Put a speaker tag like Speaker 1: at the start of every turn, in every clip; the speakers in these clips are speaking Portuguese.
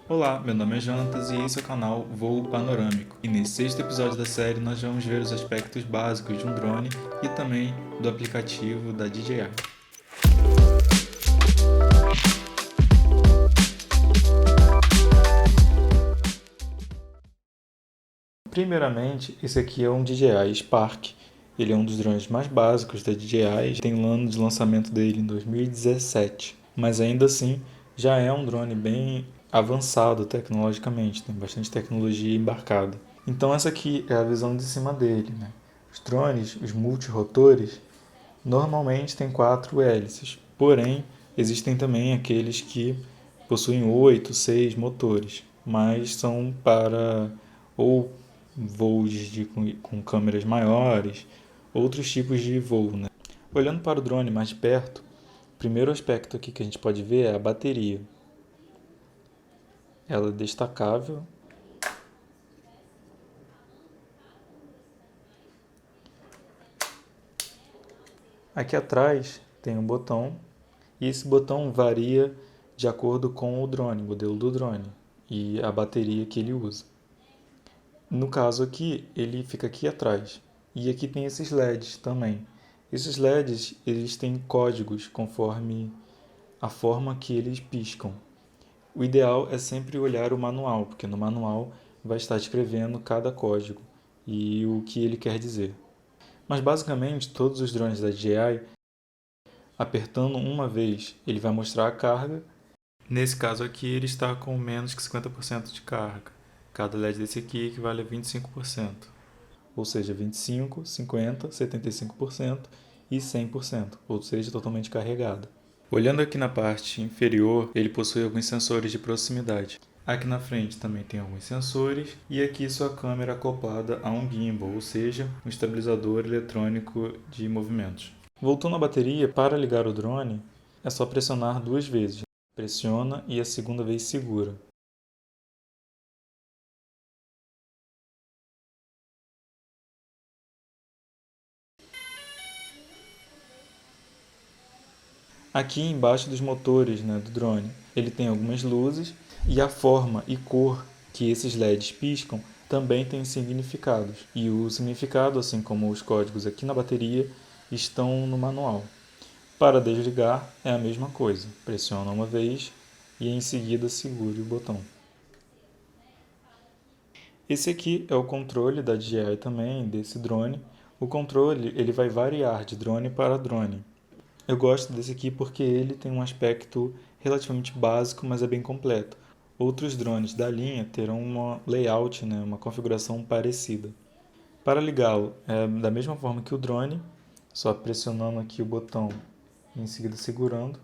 Speaker 1: Olá, meu nome é Jonatas e esse é o canal Voo Panorâmico. E nesse sexto episódio da série nós vamos ver os aspectos básicos de um drone e também do aplicativo da DJI. Primeiramente, esse aqui é um DJI Spark. Ele é um dos drones mais básicos da DJI, tem o ano de lançamento dele em 2017, mas ainda assim já é um drone bem avançado tecnologicamente, tem bastante tecnologia embarcada. Então essa aqui é a visão de cima dele, né? Os drones, os multirotores, normalmente têm 4 hélices, porém existem também aqueles que possuem 8, 6 motores, mas são para ou voos com câmeras maiores, outros tipos de voo. Né? Olhando para o drone mais de perto, o primeiro aspecto aqui que a gente pode ver é a bateria. Ela é destacável. Aqui atrás tem um botão e esse botão varia de acordo com o drone, o modelo do drone e a bateria que ele usa. No caso aqui, ele fica aqui atrás. E aqui tem esses LEDs também. Esses LEDs, eles têm códigos conforme a forma que eles piscam. O ideal é sempre olhar o manual, porque no manual vai estar escrevendo cada código e o que ele quer dizer. Mas basicamente, todos os drones da DJI, apertando uma vez, ele vai mostrar a carga. Nesse caso aqui, ele está com menos que 50% de carga. Cada LED desse aqui equivale a 25%. Ou seja, 25%, 50%, 75% e 100%, ou seja, totalmente carregado. Olhando aqui na parte inferior, ele possui alguns sensores de proximidade. Aqui na frente também tem alguns sensores e aqui sua câmera acoplada a um gimbal, ou seja, um estabilizador eletrônico de movimentos. Voltando à bateria, para ligar o drone, é só pressionar 2 vezes. Pressiona e a segunda vez segura. Aqui embaixo dos motores, né, do drone, ele tem algumas luzes e a forma e cor que esses LEDs piscam também tem significados. E o significado, assim como os códigos aqui na bateria, estão no manual. Para desligar é a mesma coisa. Pressiona uma vez e em seguida segure o botão. Esse aqui é o controle da DJI também, desse drone. O controle ele vai variar de drone para drone. Eu gosto desse aqui porque ele tem um aspecto relativamente básico, mas é bem completo. Outros drones da linha terão uma layout, né, uma configuração parecida. Para ligá-lo, é da mesma forma que o drone, só pressionando aqui o botão e em seguida segurando.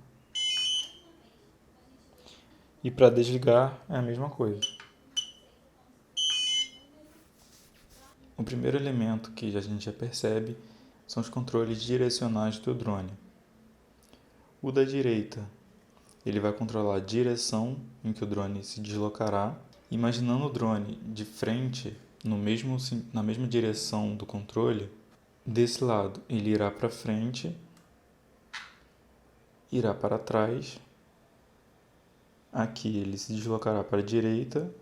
Speaker 1: E para desligar é a mesma coisa. O primeiro elemento que a gente já percebe são os controles direcionais do drone. O da direita, ele vai controlar a direção em que o drone se deslocará. Imaginando o drone de frente, na mesma direção do controle, desse lado ele irá para frente, irá para trás, aqui ele se deslocará para a direita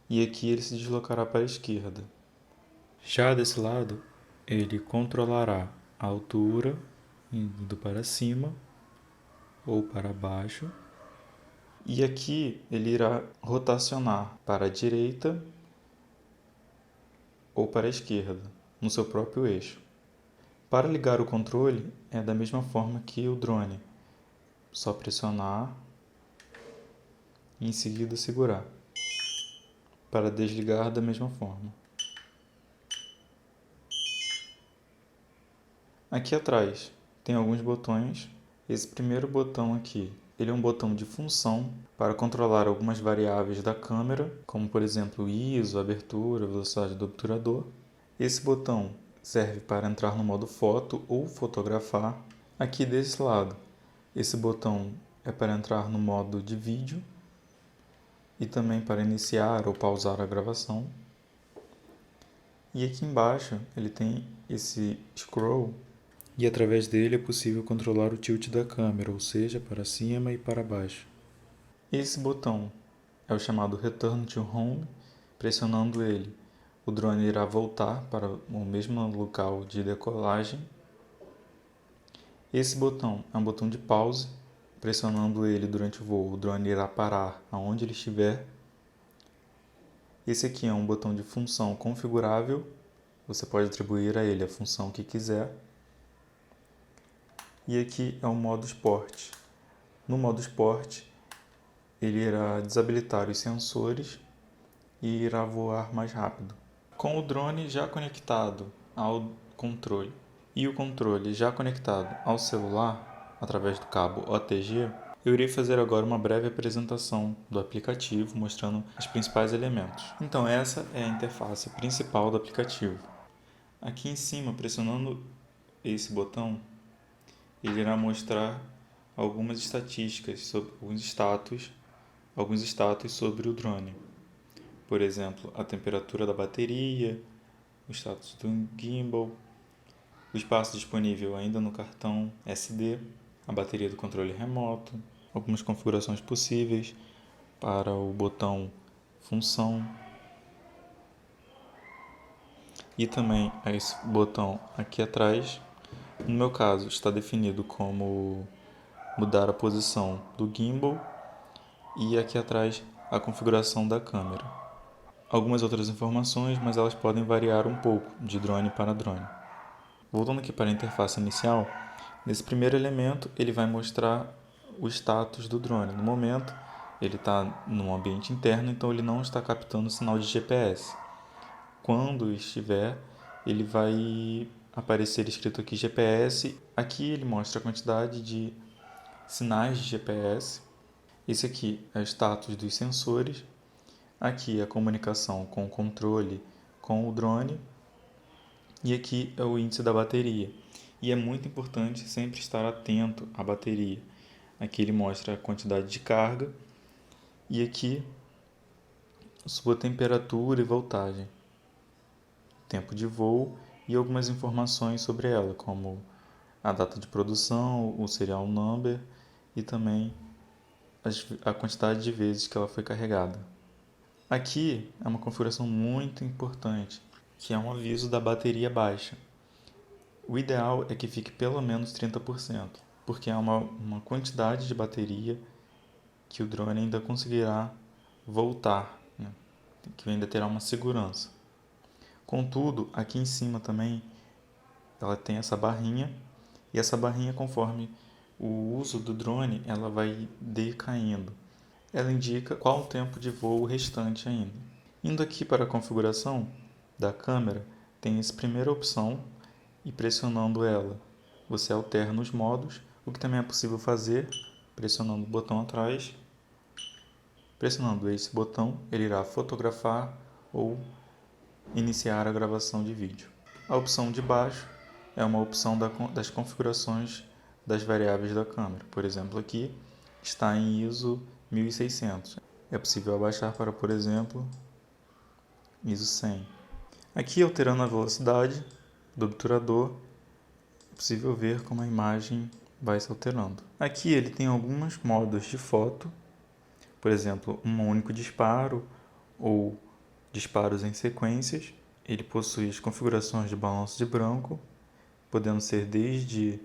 Speaker 1: e aqui ele se deslocará para a esquerda. Já desse lado, ele controlará a altura, indo para cima ou para baixo. E aqui ele irá rotacionar para a direita ou para a esquerda, no seu próprio eixo. Para ligar o controle é da mesma forma que o drone, só pressionar e em seguida segurar. Para desligar da mesma forma. Aqui atrás tem alguns botões. Esse primeiro botão aqui, ele é um botão de função para controlar algumas variáveis da câmera, como por exemplo ISO, abertura, velocidade do obturador. Esse botão serve para entrar no modo foto ou fotografar. Aqui desse lado, esse botão é para entrar no modo de vídeo e também para iniciar ou pausar a gravação. E aqui embaixo ele tem esse scroll e através dele é possível controlar o tilt da câmera, ou seja, para cima e para baixo. Esse botão é o chamado Return to Home. Pressionando ele, o drone irá voltar para o mesmo local de decolagem. Esse botão é um botão de pause. Pressionando ele durante o voo, o drone irá parar aonde ele estiver. Esse aqui é um botão de função configurável. Você pode atribuir a ele a função que quiser. E aqui é o modo Sport. No modo Sport, ele irá desabilitar os sensores e irá voar mais rápido. Com o drone já conectado ao controle e o controle já conectado ao celular através do cabo OTG, eu irei fazer agora uma breve apresentação do aplicativo mostrando os principais elementos. Então essa é a interface principal do aplicativo. Aqui em cima, pressionando esse botão, ele irá mostrar algumas estatísticas sobre alguns status sobre o drone. Por exemplo, a temperatura da bateria, o status do gimbal, o espaço disponível ainda no cartão SD, a bateria do controle remoto, algumas configurações possíveis para o botão função e também esse botão aqui atrás. No meu caso, está definido como mudar a posição do gimbal e aqui atrás a configuração da câmera. Algumas outras informações, mas elas podem variar um pouco de drone para drone. Voltando aqui para a interface inicial, nesse primeiro elemento ele vai mostrar o status do drone. No momento, ele está no ambiente interno, então ele não está captando sinal de GPS. Quando estiver, ele vai aparecer escrito aqui GPS. Aqui ele mostra a quantidade de sinais de GPS. Esse aqui é o status dos sensores. Aqui é a comunicação com o controle, com o drone. E aqui é o índice da bateria. E é muito importante sempre estar atento à bateria. Aqui ele mostra a quantidade de carga. E aqui sua temperatura e voltagem, tempo de voo e algumas informações sobre ela, como a data de produção, o serial number e também a quantidade de vezes que ela foi carregada. Aqui é uma configuração muito importante, que é um aviso da bateria baixa. O ideal é que fique pelo menos 30%, porque é uma quantidade de bateria que o drone ainda conseguirá voltar, né? Que ainda terá uma segurança. Contudo, aqui em cima também ela tem essa barrinha, e essa barrinha, conforme o uso do drone, ela vai decaindo. Ela indica qual o tempo de voo restante ainda. Indo aqui para a configuração da câmera, tem essa primeira opção e pressionando ela, você alterna os modos, o que também é possível fazer pressionando o botão atrás. Pressionando esse botão, ele irá fotografar ou iniciar a gravação de vídeo. A opção de baixo é uma opção das configurações das variáveis da câmera. Por exemplo, aqui está em ISO 1600. É possível abaixar para, por exemplo, ISO 100. Aqui, alterando a velocidade do obturador, é possível ver como a imagem vai se alterando. Aqui ele tem alguns modos de foto, por exemplo, um único disparo ou disparos em sequências. Ele possui as configurações de balanço de branco, podendo ser desde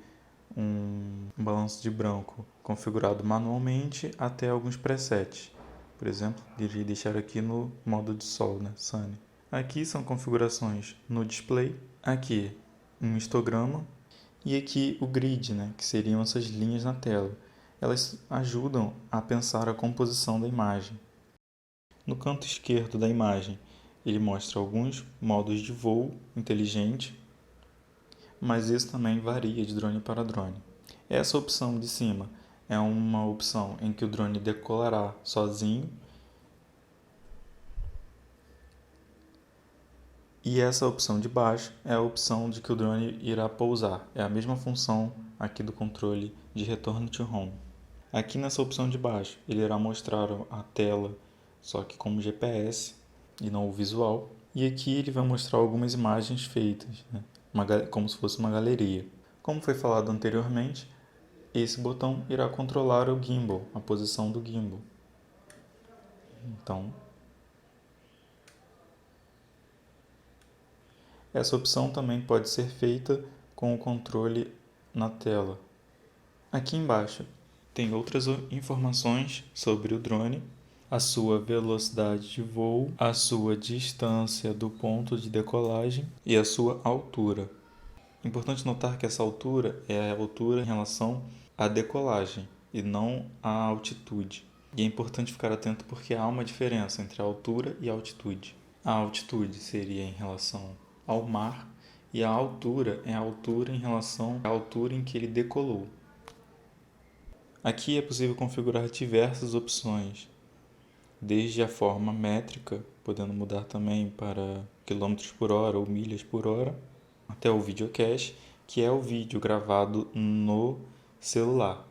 Speaker 1: um balanço de branco configurado manualmente até alguns presets. Por exemplo, irei deixar aqui no modo de sol, né? Sunny. Aqui são configurações no display. Aqui um histograma e aqui o grid, né? Que seriam essas linhas na tela. Elas ajudam a pensar a composição da imagem. No canto esquerdo da imagem, ele mostra alguns modos de voo inteligente, mas isso também varia de drone para drone. Essa opção de cima é uma opção em que o drone decolará sozinho, e essa opção de baixo é a opção de que o drone irá pousar. É a mesma função aqui do controle de Return to Home. Aqui nessa opção de baixo, ele irá mostrar a tela, só que como GPS e não o visual. E aqui ele vai mostrar algumas imagens feitas, né? Como se fosse uma galeria. Como foi falado anteriormente, esse botão irá controlar o gimbal, a posição do gimbal. Então, essa opção também pode ser feita com o controle na tela. Aqui embaixo tem outras informações sobre o drone, a sua velocidade de voo, a sua distância do ponto de decolagem e a sua altura. Importante notar que essa altura é a altura em relação à decolagem e não à altitude. E é importante ficar atento porque há uma diferença entre a altura e a altitude. A altitude seria em relação ao mar e a altura é a altura em relação à altura em que ele decolou. Aqui é possível configurar diversas opções, desde a forma métrica, podendo mudar também para quilômetros por hora ou milhas por hora, até o videocache, que é o vídeo gravado no celular.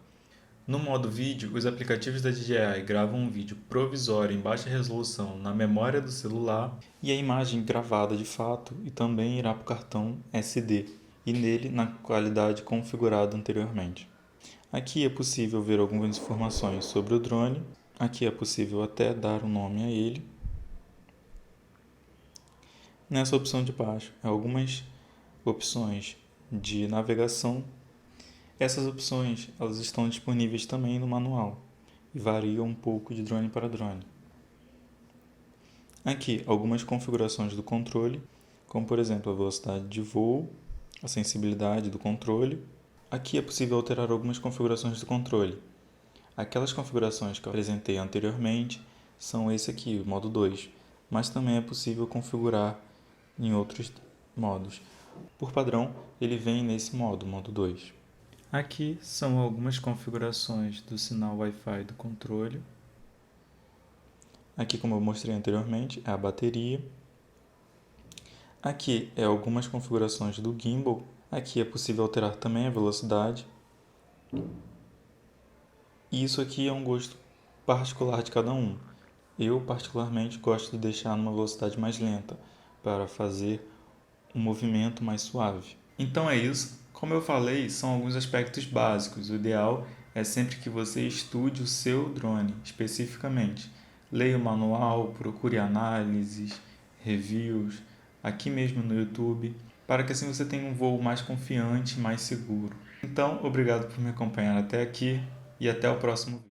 Speaker 1: No modo vídeo, os aplicativos da DJI gravam um vídeo provisório em baixa resolução na memória do celular e a imagem gravada de fato e também irá para o cartão SD e nele na qualidade configurada anteriormente. Aqui é possível ver algumas informações sobre o drone. Aqui é possível até dar um nome a ele. Nessa opção de baixo, algumas opções de navegação. Essas opções elas estão disponíveis também no manual e variam um pouco de drone para drone. Aqui, algumas configurações do controle, como por exemplo a velocidade de voo, a sensibilidade do controle. Aqui é possível alterar algumas configurações do controle. Aquelas configurações que eu apresentei anteriormente são esse aqui, o modo 2, mas também é possível configurar em outros modos. Por padrão, ele vem nesse modo, modo 2. Aqui são algumas configurações do sinal Wi-Fi do controle. Aqui, como eu mostrei anteriormente, é a bateria. Aqui é algumas configurações do gimbal. Aqui é possível alterar também a velocidade. E isso aqui é um gosto particular de cada um. Eu, particularmente, gosto de deixar numa velocidade mais lenta, para fazer um movimento mais suave. Então é isso. Como eu falei, são alguns aspectos básicos. O ideal é sempre que você estude o seu drone, especificamente. Leia o manual, procure análises, reviews, aqui mesmo no YouTube, para que assim você tenha um voo mais confiante e mais seguro. Então, obrigado por me acompanhar até aqui e até o próximo vídeo.